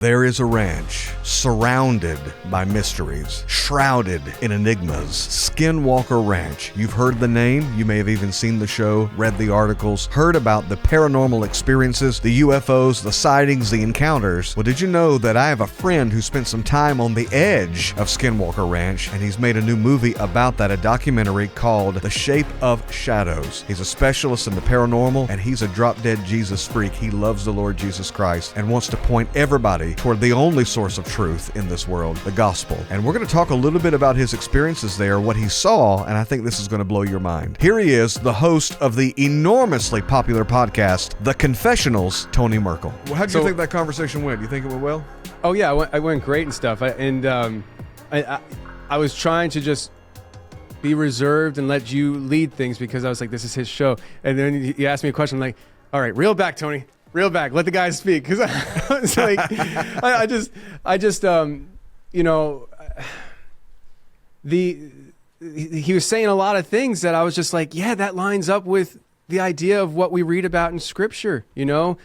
There is a ranch surrounded by mysteries, shrouded in enigmas. Skinwalker Ranch. You've heard the name, you may have even seen the show, read the articles, heard about the paranormal experiences, the UFOs, the sightings, the encounters. Well, did you know that I have a friend who spent some time on the edge of Skinwalker Ranch, and he's made a new movie about that, a documentary called The Shape of Shadows. He's a specialist in the paranormal, and he's a drop-dead Jesus freak. He loves the Lord Jesus Christ and wants to point everybody toward the only source of truth in this world, the gospel. And we're going to talk a little bit about his experiences there, what he saw, and I think this is going to blow your mind. Here he is, the host of the enormously popular podcast, The Confessionals, Tony Merkel. Well, how do you think that conversation went? Do you think it went well? Oh, yeah, I went great and stuff. I was trying to just be reserved and let you lead things because I was like, this is his show. And then you asked me a question, I'm like, all right, reel back, Tony. Reel back, let the guys speak, because I was like, he was saying a lot of things that I was just like, yeah, that lines up with the idea of what we read about in Scripture, you know?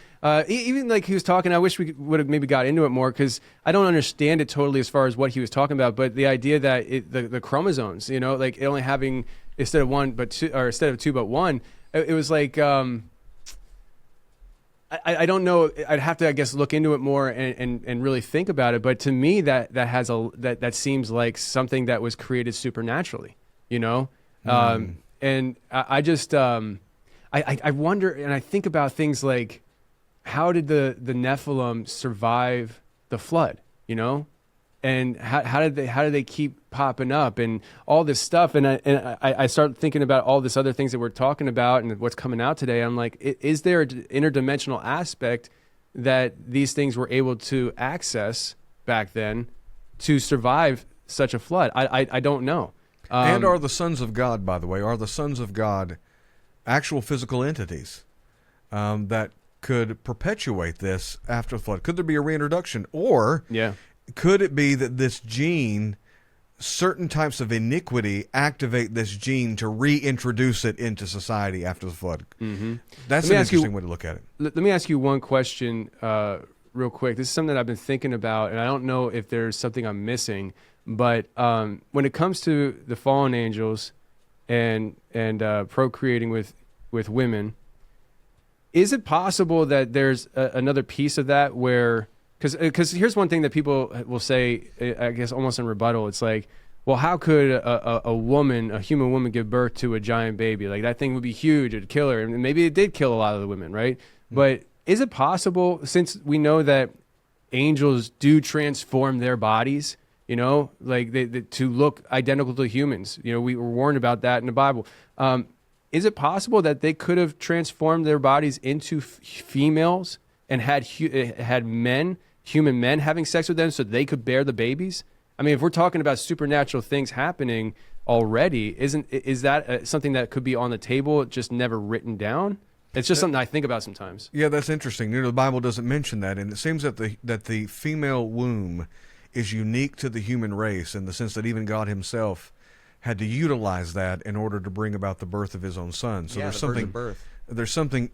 Even like he was talking, I wish we would have maybe got into it more, because I don't understand it totally as far as what he was talking about, but the idea that the chromosomes, you know, like only having instead of two but one, it was like. I don't know. I'd have to, I guess, look into it more and really think about it. But to me, that seems like something that was created supernaturally, you know. And I just I wonder, and I think about things like, how did the Nephilim survive the flood, you know, and how did they keep popping up and all this stuff, and I start thinking about all this other things that we're talking about and what's coming out today. I'm like, is there an interdimensional aspect that these things were able to access back then to survive such a flood? I don't know. And are the sons of God, by the way, are the sons of God actual physical entities that could perpetuate this after the flood? Could there be a reintroduction, or could it be that this gene, certain types of iniquity activate this gene to reintroduce it into society after the flood? Mm-hmm. That's an interesting way to look at it. Let me ask you one question real quick. This is something that I've been thinking about, and I don't know if there's something I'm missing, but when it comes to the fallen angels and procreating with women, is it possible that there's another piece of that where... Because here's one thing that people will say, I guess almost in rebuttal. It's like, well, how could a human woman give birth to a giant baby? Like, that thing would be huge, it'd kill her. And maybe it did kill a lot of the women, right? Mm-hmm. But is it possible, since we know that angels do transform their bodies, you know, like to look identical to humans? You know, we were warned about that in the Bible. Is it possible that they could have transformed their bodies into females and had human men having sex with them so they could bear the babies? I mean, if we're talking about supernatural things happening already, is that something that could be on the table, just never written down? It's just something I think about sometimes. Yeah, that's interesting. You know, the Bible doesn't mention that, and it seems that the female womb is unique to the human race in the sense that even God himself had to utilize that in order to bring about the birth of his own son. So there's something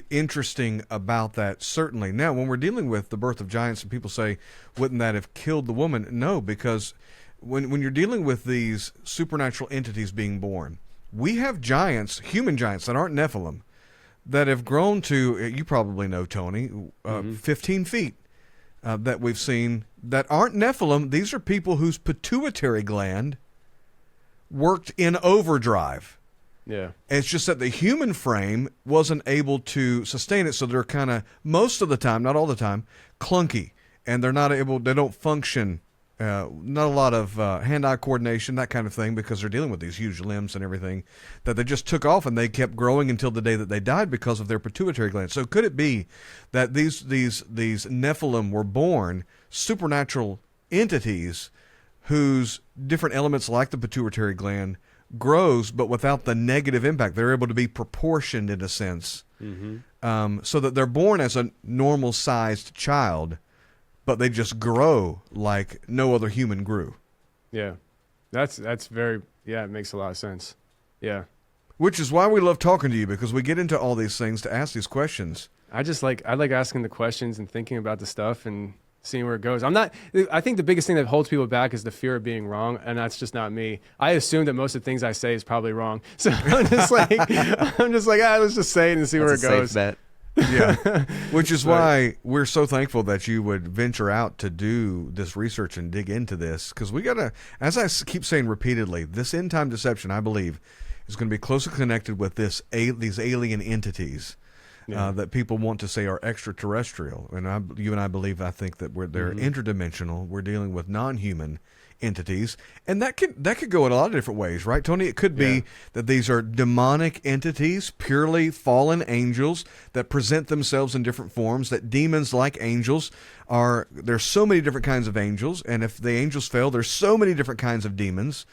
interesting about that, certainly. Now, when we're dealing with the birth of giants, and people say, wouldn't that have killed the woman? No, because when you're dealing with these supernatural entities being born, we have giants, human giants that aren't Nephilim, that have grown to, you probably know, Tony, 15 feet that we've seen that aren't Nephilim. These are people whose pituitary gland worked in overdrive. Yeah. It's just that the human frame wasn't able to sustain it, so they're kind of, most of the time, not all the time, clunky, and they don't function, not a lot of hand-eye coordination, that kind of thing, because they're dealing with these huge limbs and everything, that they just took off and they kept growing until the day that they died because of their pituitary gland. So could it be that these Nephilim were born supernatural entities whose different elements, like the pituitary gland, grows, but without the negative impact? They're able to be proportioned in a sense, so that they're born as a normal-sized child, but they just grow like no other human grew. Yeah, that's very, it makes a lot of sense. Yeah. Which is why we love talking to you, because we get into all these things to ask these questions. I like asking the questions and thinking about the stuff, and seeing where it goes. I think the biggest thing that holds people back is the fear of being wrong, and that's just not me. I assume that most of the things I say is probably wrong. So I'm just like, let's just say it and see where it goes. Safe bet. Yeah, which is why we're so thankful that you would venture out to do this research and dig into this, because we got to, as I keep saying repeatedly, this end time deception, I believe, is going to be closely connected with these alien entities. That people want to say are extraterrestrial, and you and I believe, I think that they're interdimensional. We're dealing with non-human entities, and that could go in a lot of different ways, right, Tony? It could be that these are demonic entities, purely fallen angels that present themselves in different forms. That demons, like angels, there's so many different kinds of angels, and if the angels fail, there's so many different kinds of demons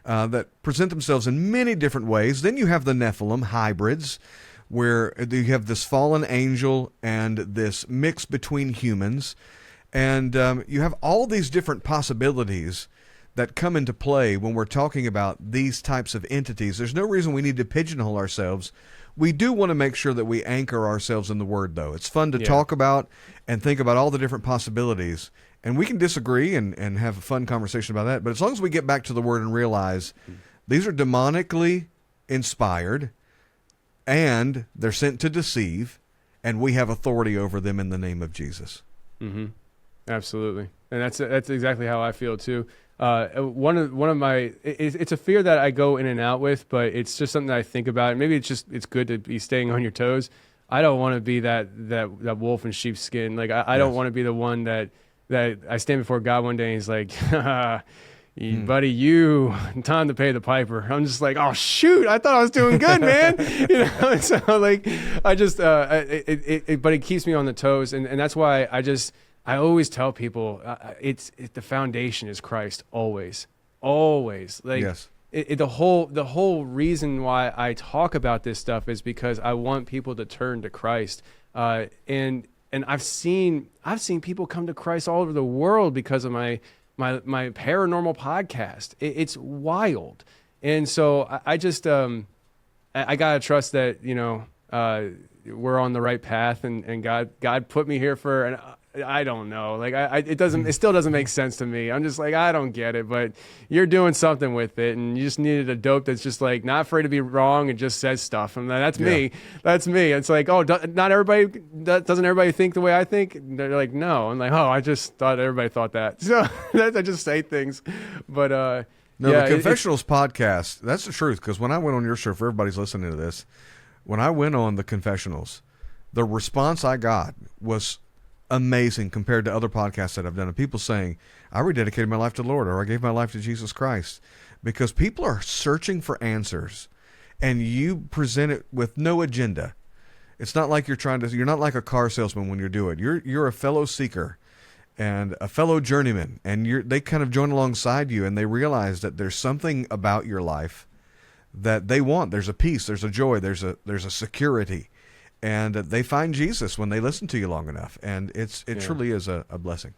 that present themselves in many different ways. Then you have the Nephilim hybrids, where you have this fallen angel and this mix between humans. And you have all these different possibilities that come into play when we're talking about these types of entities. There's no reason we need to pigeonhole ourselves. We do want to make sure that we anchor ourselves in the Word, though. It's fun to talk about and think about all the different possibilities. And we can disagree and have a fun conversation about that. But as long as we get back to the Word and realize these are demonically inspired, and they're sent to deceive, and we have authority over them in the name of Jesus. Mm-hmm. Absolutely, and that's exactly how I feel too. One of my it's a fear that I go in and out with, but it's just something that I think about. And maybe it's good to be staying on your toes. I don't want to be that wolf in sheep's skin. Like I don't want to be the one that I stand before God one day and He's like, buddy, time to pay the piper. I'm just like, oh shoot, I thought I was doing good, man. And so like, I just, but it keeps me on the toes, and that's why I always tell people, the foundation is Christ, always. Like, yes. The whole reason why I talk about this stuff is because I want people to turn to Christ, and I've seen people come to Christ all over the world because of my paranormal podcast. It's wild. And so I just, I gotta trust that, we're on the right path, and God put me here for, and I don't know, like it still doesn't make sense to me. I'm just like, I don't get it, but you're doing something with it, and you just needed a dope that's just like not afraid to be wrong and just says stuff. And that's me. It's like, oh, doesn't everybody think the way I think? They're like, no. I'm like, oh, I just thought everybody thought that. So I just say things, but the Confessionals podcast, that's the truth. Because when I went on your show, for everybody's listening to this, when I went on the Confessionals, the response I got was amazing compared to other podcasts that I've done, and people saying, I rededicated my life to the Lord, or I gave my life to Jesus Christ, because people are searching for answers, and you present it with no agenda. It's not like you're not like a car salesman when you do it. You're a fellow seeker and a fellow journeyman, and they kind of join alongside you, and they realize that there's something about your life that they want. There's a peace, there's a joy, there's a security. And they find Jesus when they listen to you long enough, and it truly is a blessing.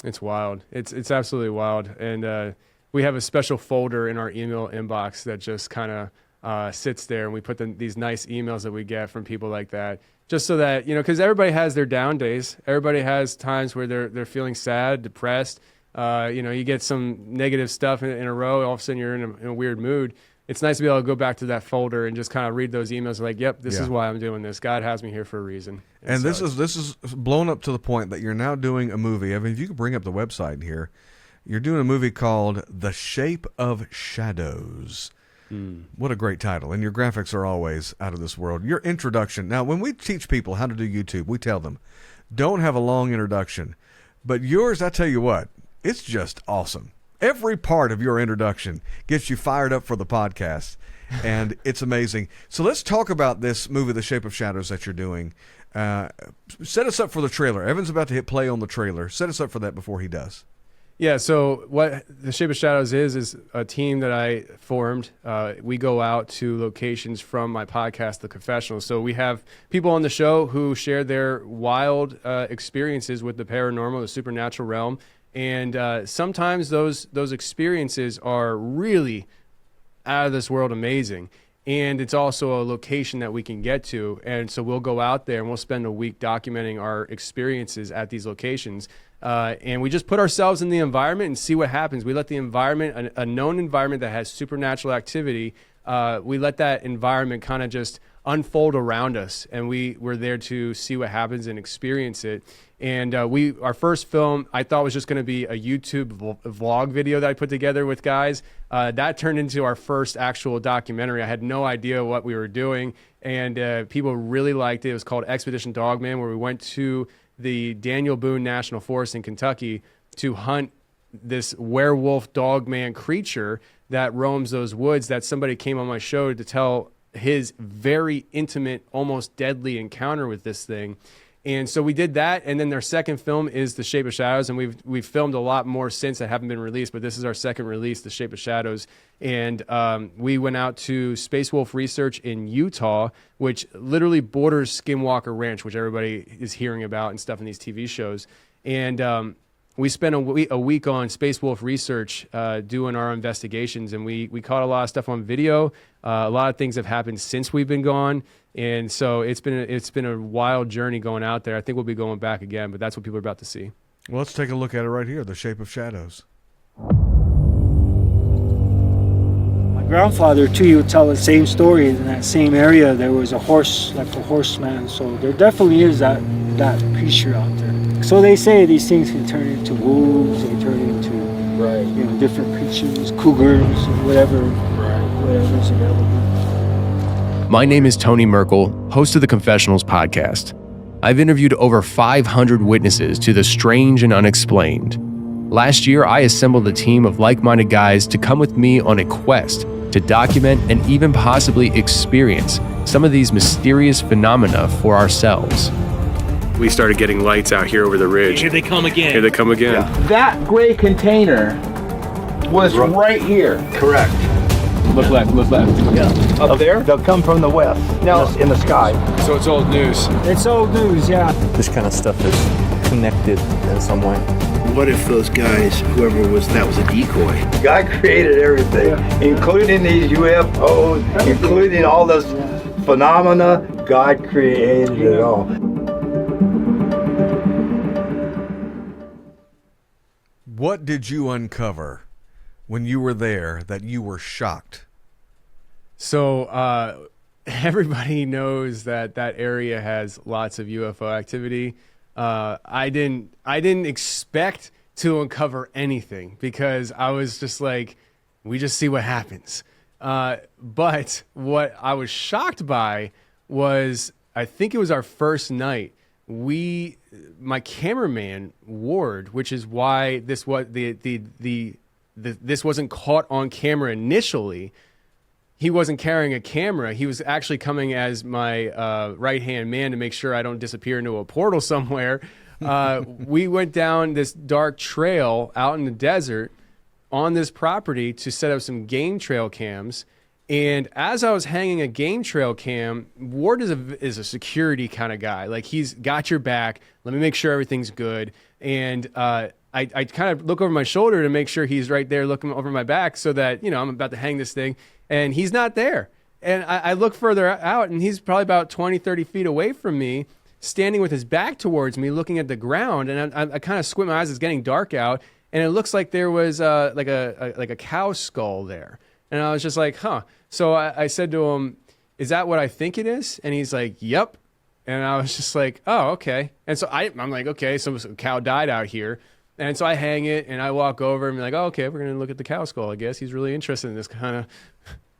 It's wild. It's absolutely wild. And we have a special folder in our email inbox that just kind of sits there, and we put these nice emails that we get from people like that, just so that, because everybody has their down days. Everybody has times where they're feeling sad, depressed. You get some negative stuff in a row. All of a sudden, you're in a weird mood. It's nice to be able to go back to that folder and just kind of read those emails like, yep, this is why I'm doing this. God has me here for a reason. And this is blown up to the point that you're now doing a movie. I mean, if you could bring up the website here, you're doing a movie called The Shape of Shadows. What a great title. And your graphics are always out of this world. Your introduction. Now, when we teach people how to do YouTube, we tell them, don't have a long introduction. But yours, I tell you what, it's just awesome. Every part of your introduction gets you fired up for the podcast, and it's amazing. So let's talk about this movie, The Shape of Shadows, that you're doing. Set us up for the trailer. Evan's about to hit play on the trailer. Set us up for that before he does. Yeah, so what The Shape of Shadows is a team that I formed. We go out to locations from my podcast, The Confessionals. So we have people on the show who share their wild experiences with the paranormal, the supernatural realm. And sometimes those experiences are really out of this world amazing. And it's also a location that we can get to. And so we'll go out there and we'll spend a week documenting our experiences at these locations. And we just put ourselves in the environment and see what happens. We let the environment, a known environment that has supernatural activity, we let that environment kind of just unfold around us, and we're there to see what happens and experience it. And our first film, I thought was just going to be a YouTube vlog video that I put together with guys. That turned into our first actual documentary. I had no idea what we were doing, and people really liked it. It was called Expedition Dogman, where we went to the Daniel Boone National Forest in Kentucky to hunt this werewolf dogman creature that roams those woods, that somebody came on my show to tell his very intimate, almost deadly encounter with this thing. And so we did that, and then their second film is The Shape of Shadows, and we've filmed a lot more since that haven't been released, but this is our second release, The Shape of Shadows. And we went out to Space Wolf Research in Utah, which literally borders Skinwalker Ranch, which everybody is hearing about and stuff in these TV shows. And we spent a week on Space Wolf Research doing our investigations, and we caught a lot of stuff on video. A lot of things have happened since we've been gone, and so it's been a wild journey going out there. I think we'll be going back again, but that's what people are about to see. Well, let's take a look at it right here, The Shape of Shadows. My grandfather, too, he would tell the same story. In that same area, there was a horse, like a horseman, so there definitely is that creature out there. So they say these things can turn into wolves, they turn into different creatures, cougars, whatever's available. My name is Tony Merkel, host of the Confessionals podcast. I've interviewed over 500 witnesses to the strange and unexplained. Last year, I assembled a team of like-minded guys to come with me on a quest to document and even possibly experience some of these mysterious phenomena for ourselves. We started getting lights out here over the ridge. Here they come again. Here they come again. Yeah. That gray container was right here. Correct. Look left, look left. Yeah. Up there? They'll come from the west. No, in the sky. So it's old news. It's old news, yeah. This kind of stuff is connected in some way. What if those guys, whoever was, that was a decoy? God created everything, including these UFOs, including all this phenomena. God created it all. What did you uncover when you were there that you were shocked? So everybody knows that area has lots of UFO activity. I didn't expect to uncover anything because I was just like, we just see what happens. But what I was shocked by was, I think it was our first night. My cameraman Ward, which is why this wasn't caught on camera initially. He wasn't carrying a camera. He was actually coming as my right-hand man to make sure I don't disappear into a portal somewhere. We went down this dark trail out in the desert on this property to set up some game trail cams. And as I was hanging a game trail cam, Ward is a security kind of guy. Like, he's got your back. Let me make sure everything's good. And I kind of look over my shoulder to make sure he's right there looking over my back so that, I'm about to hang this thing. And he's not there. And I look further out, and he's probably about 20, 30 feet away from me, standing with his back towards me, looking at the ground. And I kind of squint my eyes. It's getting dark out. And it looks like there was like a cow skull there. And I was just like, huh. So I said to him, is that what I think it is? And he's like, yep. And I was just like, oh, okay. And so I'm like, okay, so a cow died out here. And so I hang it, and I walk over and be like, oh, okay, we're going to look at the cow skull, I guess. He's really interested in this kind of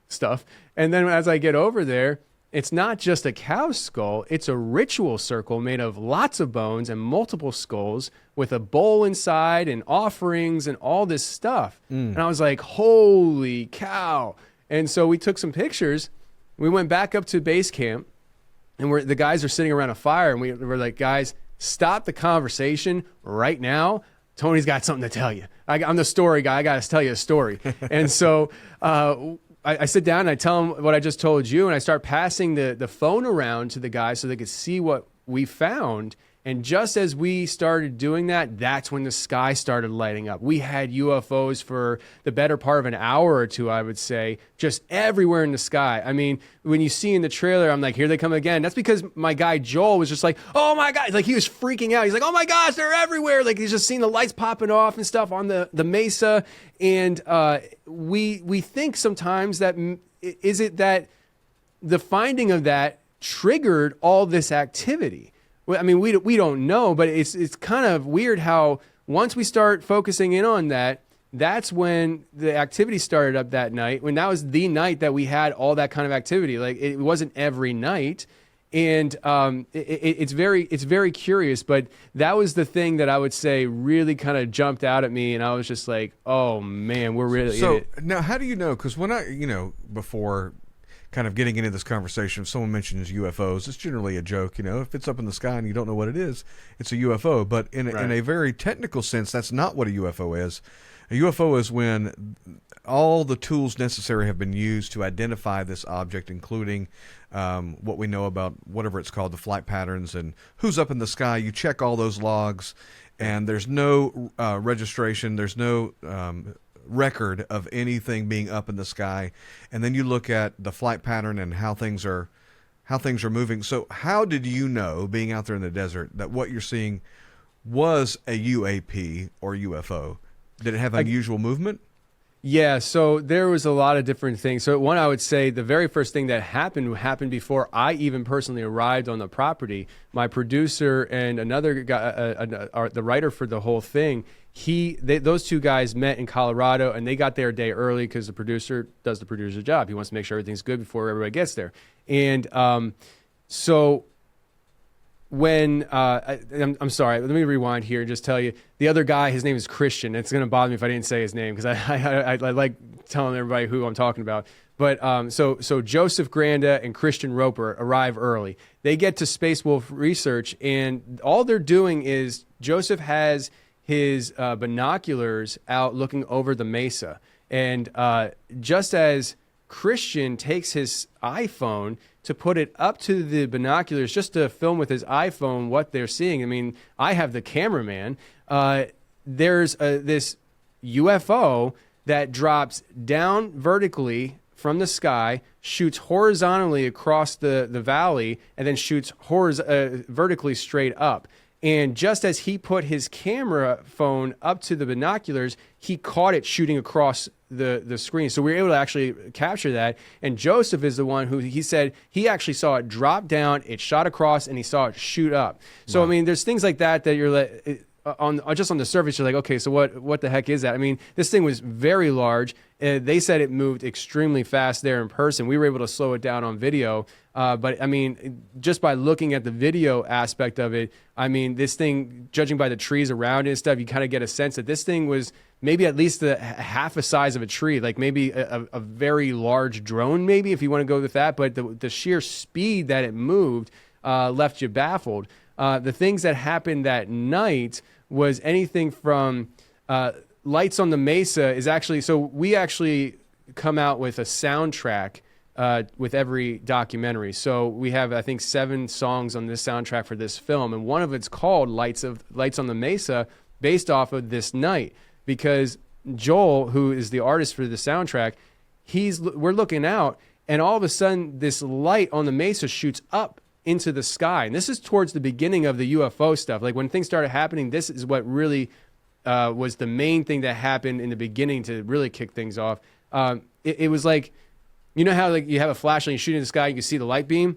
stuff. And then as I get over there, it's not just a cow skull. It's a ritual circle made of lots of bones and multiple skulls with a bowl inside and offerings and all this stuff. And I was like, holy cow. And so we took some pictures. We went back up to base camp, and the guys are sitting around a fire, and we're like, guys, stop the conversation right now. Tony's got something to tell you. I'm the story guy. I got to tell you a story. And so I sit down and I tell them what I just told you, and I start passing the phone around to the guys so they could see what we found. And just as we started doing that, that's when the sky started lighting up. We had UFOs for the better part of an hour or two, I would say, just everywhere in the sky. I mean, when you see in the trailer, I'm like, here they come again. That's because my guy Joel was just like, oh my God. Like he was freaking out. He's like, oh my gosh, they're everywhere. Like he's just seeing the lights popping off and stuff on the mesa. And we think sometimes that, is it that the finding of that triggered all this activity? Well, I mean, we don't know, but it's kind of weird how once we start focusing in on that, that's when the activity started up that night, when that was the night that we had all that kind of activity. Like it wasn't every night. And it's very curious, but that was the thing that I would say really kind of jumped out at me. And I was just like, oh man, we're really. So now how do you know? Because when before kind of getting into this conversation, if someone mentions UFOs, it's generally a joke. If it's up in the sky and you don't know what it is, it's a UFO. But in a very technical sense, that's not what a UFO is. A UFO is when all the tools necessary have been used to identify this object, including what we know about whatever it's called, the flight patterns and who's up in the sky. You check all those logs, and there's no registration. There's no record of anything being up in the sky, and then you look at the flight pattern and how things are moving. So how did you know, being out there in the desert, that what you're seeing was a UAP or UFO? Did it have unusual movement? Yeah, so there was a lot of different things. So one, I would say the very first thing that happened before I even personally arrived on the property. My producer and another guy, the writer for the whole thing, those two guys met in Colorado, and they got there a day early because the producer does the producer's job. He wants to make sure everything's good before everybody gets there. And so when I'm sorry, let me rewind here and just tell you, the other guy, his name is Christian. It's going to bother me if I didn't say his name, because I like telling everybody who I'm talking about. But so Joseph Granda and Christian Roper arrive early. They get to Space Wolf Research, and all they're doing is Joseph has his binoculars out looking over the mesa. And just as Christian takes his iPhone to put it up to the binoculars just to film with his iPhone what they're seeing. I mean, I have the cameraman. There's this UFO that drops down vertically from the sky, shoots horizontally across the valley, and then shoots vertically straight up. And just as he put his camera phone up to the binoculars, he caught it shooting across the screen. So we were able to actually capture that. And Joseph is the one who, he said he actually saw it drop down, it shot across, and he saw it shoot up. So, wow. I mean, there's things like that you're like, just on the surface, you're like, okay, so what the heck is that? I mean, this thing was very large. They said it moved extremely fast there in person. We were able to slow it down on video. But I mean, just by looking at the video aspect of it, I mean, this thing, judging by the trees around it and stuff, you kind of get a sense that this thing was maybe at least half the size of a tree, like maybe a very large drone, maybe, if you want to go with that. But the sheer speed that it moved left you baffled. The things that happened that night was anything from Lights on the Mesa is actually, so we actually come out with a soundtrack with every documentary. So we have, I think, 7 songs on this soundtrack for this film, and one of it's called Lights on the Mesa, based off of this night, because Joel, who is the artist for the soundtrack, we're looking out, and all of a sudden this light on the mesa shoots up into the sky. And this is towards the beginning of the UFO stuff. Like when things started happening, this is what really was the main thing that happened in the beginning to really kick things off. It was like, you know how like you have a flashlight, you shoot in the sky, you can see the light beam?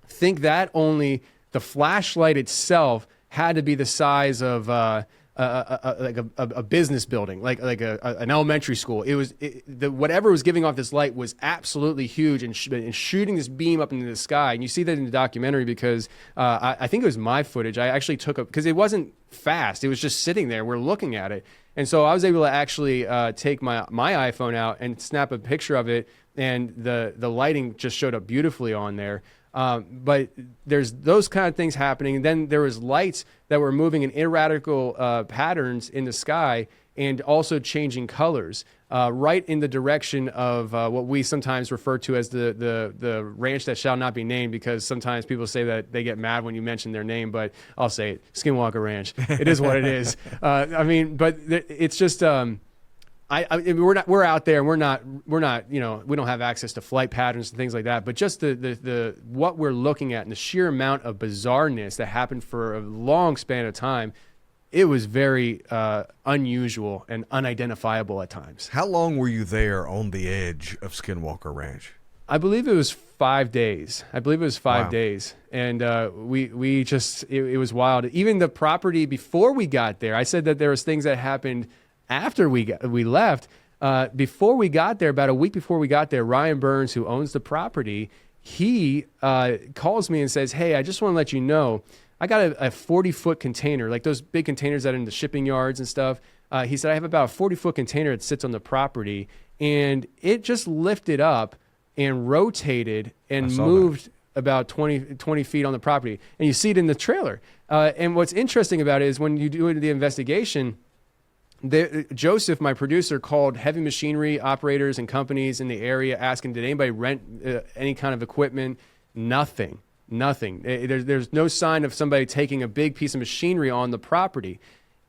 Think that, only the flashlight itself had to be the size of like a business building, like an elementary school. It was whatever was giving off this light was absolutely huge and shooting this beam up into the sky. And you see that in the documentary because I think it was my footage. I actually took up because it wasn't fast. It was just sitting there. We're looking at it, and so I was able to actually take my iPhone out and snap a picture of it, and the lighting just showed up beautifully on there. But there's those kind of things happening. And then there was lights that were moving in ineradicable patterns in the sky and also changing colors, right in the direction of what we sometimes refer to as the ranch that shall not be named, because sometimes people say that they get mad when you mention their name, but I'll say it, Skinwalker Ranch. It is what it is. I mean, but it's just, we're out there and we're not, you know, we don't have access to flight patterns and things like that, but just the what we're looking at and the sheer amount of bizarreness that happened for a long span of time, it was very unusual and unidentifiable at times. How long were you there on the edge of Skinwalker Ranch? I believe it was 5 days. Wow. Days. And we just, it was wild. Even the property before we got there, I said that there was things that happened after we left. Before we got there, about a week before we got there, Ryan Burns, who owns the property, he calls me and says, hey, I just want to let you know, I got a 40-foot container, like those big containers that are in the shipping yards and stuff. He said, I have about a 40-foot container that sits on the property, and it just lifted up and rotated and moved about 20 feet on the property. And you see it in the trailer. And what's interesting about it is when you do the investigation, Joseph, my producer, called heavy machinery operators and companies in the area asking, did anybody rent any kind of equipment? Nothing. There's no sign of somebody taking a big piece of machinery on the property.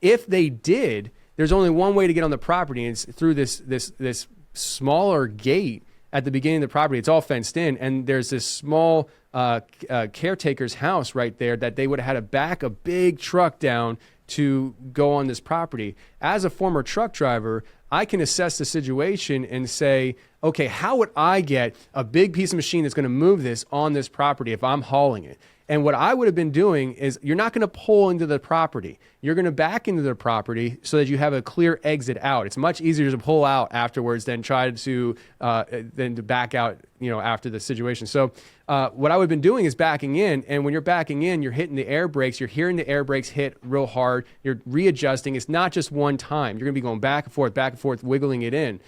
If they did, there's only one way to get on the property, and it's through this smaller gate at the beginning of the property. It's all fenced in, and there's this small caretaker's house right there that they would have had to back a big truck down to go on this property. As a former truck driver, I can assess the situation and say, okay, how would I get a big piece of machine that's going to move this on this property if I'm hauling it? And what I would have been doing is, you're not going to pull into the property. You're going to back into the property so that you have a clear exit out. It's much easier to pull out afterwards than try to back out, you know, after the situation. So what I would have been doing is backing in. And when you're backing in, you're hitting the air brakes. You're hearing the air brakes hit real hard. You're readjusting. It's not just one time. You're going to be going back and forth, wiggling it in.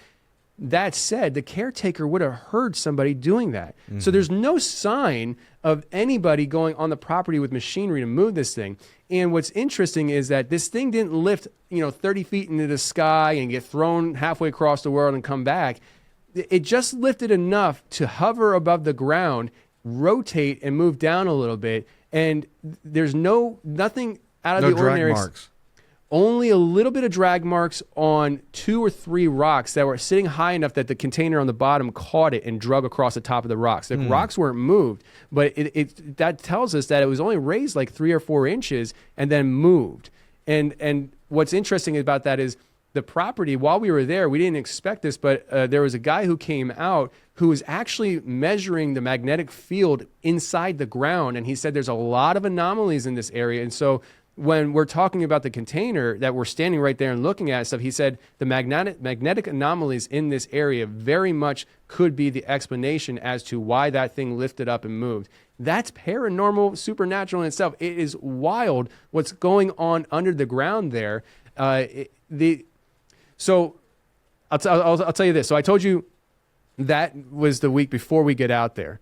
That said, the caretaker would have heard somebody doing that. Mm-hmm. So there's no sign of anybody going on the property with machinery to move this thing. And what's interesting is that this thing didn't lift, 30 feet into the sky and get thrown halfway across the world and come back. It just lifted enough to hover above the ground, rotate, and move down a little bit. And there's nothing out of the ordinary. No drag marks. Only a little bit of drag marks on 2 or 3 rocks that were sitting high enough that the container on the bottom caught it and drug across the top of the rocks. The rocks weren't moved, but that tells us that it was only raised like 3 or 4 inches and then moved. And what's interesting about that is the property, while we were there, we didn't expect this, but there was a guy who came out who was actually measuring the magnetic field inside the ground, and he said there's a lot of anomalies in this area. And so when we're talking about the container that we're standing right there and looking at stuff, he said the magnetic anomalies in this area very much could be the explanation as to why that thing lifted up and moved. That's paranormal, supernatural in itself. It is wild what's going on under the ground there. So I'll tell you this. So I told you that was the week before we get out there.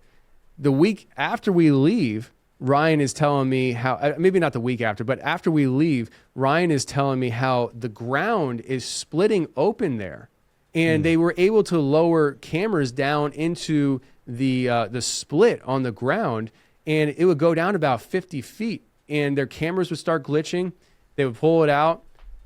The week after we leave, Ryan is telling me how, maybe not the week after, but after we leave, Ryan is telling me how the ground is splitting open there. And they were able to lower cameras down into the split on the ground, and it would go down about 50 feet, and their cameras would start glitching. They would pull it out.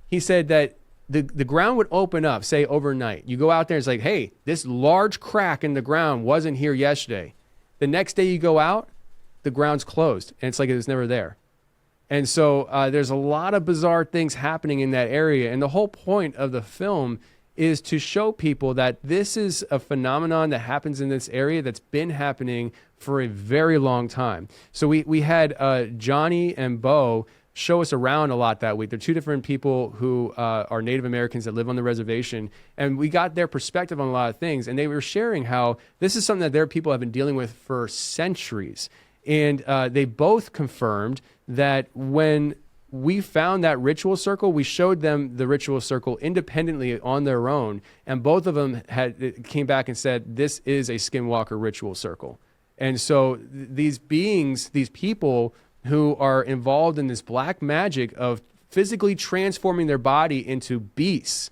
He said that the ground would open up, say overnight. You go out there, it's like, hey, this large crack in the ground wasn't here yesterday. The next day you go out, the ground's closed, and it's like it was never there. And so there's a lot of bizarre things happening in that area. And the whole point of the film is to show people that this is a phenomenon that happens in this area that's been happening for a very long time. So we had Johnny and Bo show us around a lot that week. They're 2 different people who are Native Americans that live on the reservation. And we got their perspective on a lot of things. And they were sharing how this is something that their people have been dealing with for centuries. And they both confirmed that when we found that ritual circle, we showed them the ritual circle independently on their own. And both of them came back and said, this is a Skinwalker ritual circle. And so these beings, these people who are involved in this black magic of physically transforming their body into beasts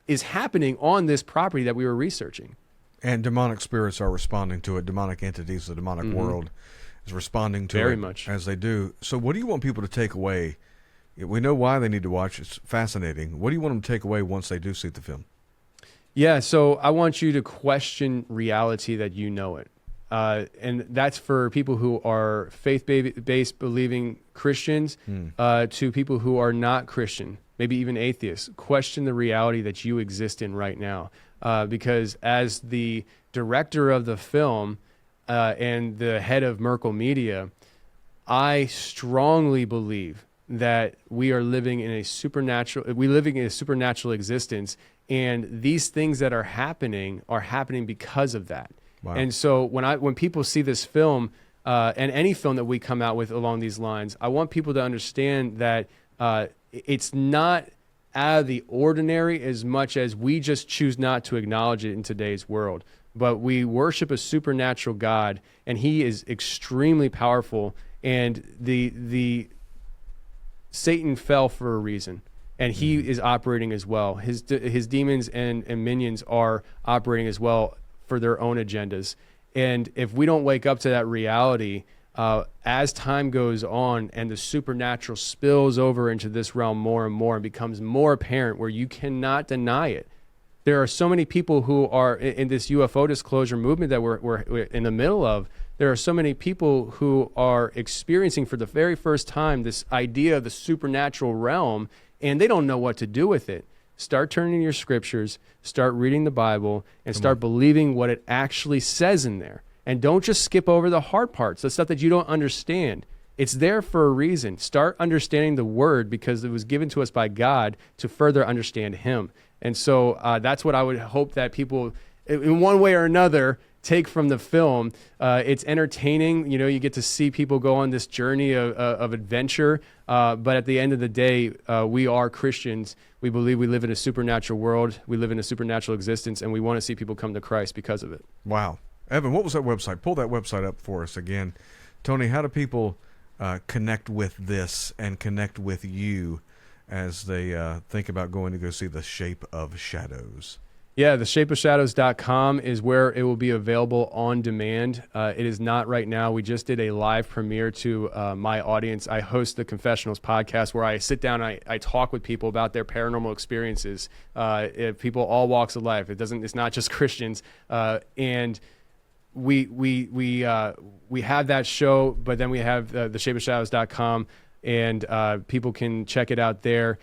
is happening on this property that we were researching. And demonic spirits are responding to it. Demonic entities, the demonic world is responding to Very it much. as they do. So what do you want people to take away? We know why they need to watch. It's fascinating. What do you want them to take away once they do see the film? Yeah, so I want you to question reality that you know it. And that's for people who are faith-based believing Christians to people who are not Christian, maybe even atheists. Question the reality that you exist in right now. Because as the director of the film and the head of Merkel Media, I strongly believe that we are living in a supernatural existence, and these things that are happening because of that. Wow. And so when people see this film and any film that we come out with along these lines, I want people to understand that it's not out of the ordinary as much as we just choose not to acknowledge it in today's world. But we worship a supernatural God, and he is extremely powerful, and the Satan fell for a reason, and he is operating as well. His demons and minions are operating as well for their own agendas. And if we don't wake up to that reality, as time goes on and the supernatural spills over into this realm more and more and becomes more apparent where you cannot deny it. There are so many people who are in this UFO disclosure movement that we're in the middle of. There are so many people who are experiencing for the very first time this idea of the supernatural realm, and they don't know what to do with it. Start turning your scriptures, start reading the Bible, and start believing what it actually says in there. And don't just skip over the hard parts, the stuff that you don't understand. It's there for a reason. Start understanding the word because it was given to us by God to further understand him. And so that's what I would hope that people, in one way or another, take from the film. It's entertaining. You know, you get to see people go on this journey of adventure. But at the end of the day, we are Christians. We believe we live in a supernatural world. We live in a supernatural existence, and we want to see people come to Christ because of it. Wow. Evan, what was that website? Pull that website up for us again. Tony, how do people connect with this and connect with you as they think about going to go see The Shape of Shadows? Yeah, theshapeofshadows.com is where it will be available on demand. It is not right now. We just did a live premiere to my audience. I host the Confessionals podcast where I sit down and I talk with people about their paranormal experiences. People all walks of life. It's not just Christians. And we have that show, but then we have theshapeofshadows.com, and people can check it out there.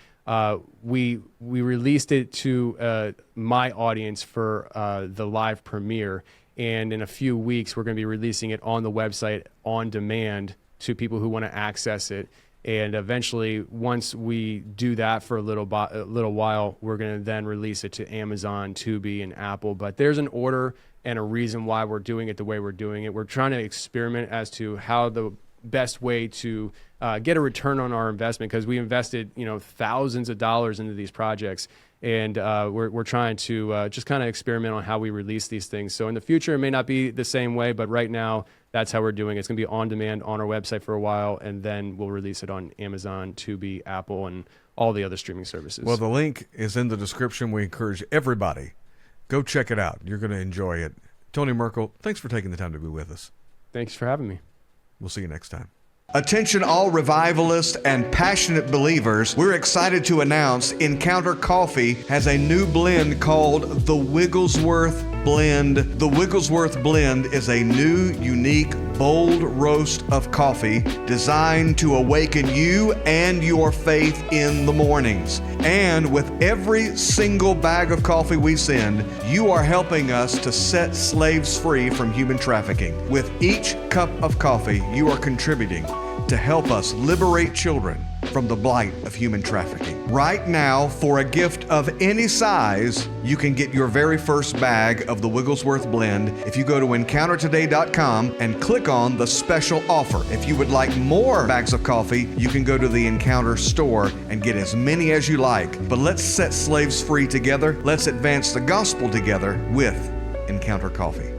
We released it to my audience for the live premiere, and in a few weeks we're going to be releasing it on the website on demand to people who want to access it. And eventually, once we do that for a little while, we're going to then release it to Amazon, Tubi, and Apple. But there's an order and a reason why we're doing it the way we're doing it. We're trying to experiment as to how the best way to get a return on our investment, because we invested thousands of dollars into these projects, and we're trying to just kind of experiment on how we release these things. So in the future, it may not be the same way, but right now, that's how we're doing it. It's going to be on demand on our website for a while, and then we'll release it on Amazon, Tubi, Apple, and all the other streaming services. Well, the link is in the description. We encourage everybody, go check it out. You're going to enjoy it. Tony Merkel, thanks for taking the time to be with us. Thanks for having me. We'll see you next time. Attention all revivalists and passionate believers, we're excited to announce Encounter Coffee has a new blend called the Wigglesworth Blend. The Wigglesworth Blend is a new, unique, bold roast of coffee designed to awaken you and your faith in the mornings. And with every single bag of coffee we send, you are helping us to set slaves free from human trafficking. With each cup of coffee, you are contributing to help us liberate children from the blight of human trafficking. Right now, for a gift of any size, you can get your very first bag of the Wigglesworth Blend if you go to EncounterToday.com and click on the special offer. If you would like more bags of coffee, you can go to the Encounter store and get as many as you like. But let's set slaves free together. Let's advance the gospel together with Encounter Coffee.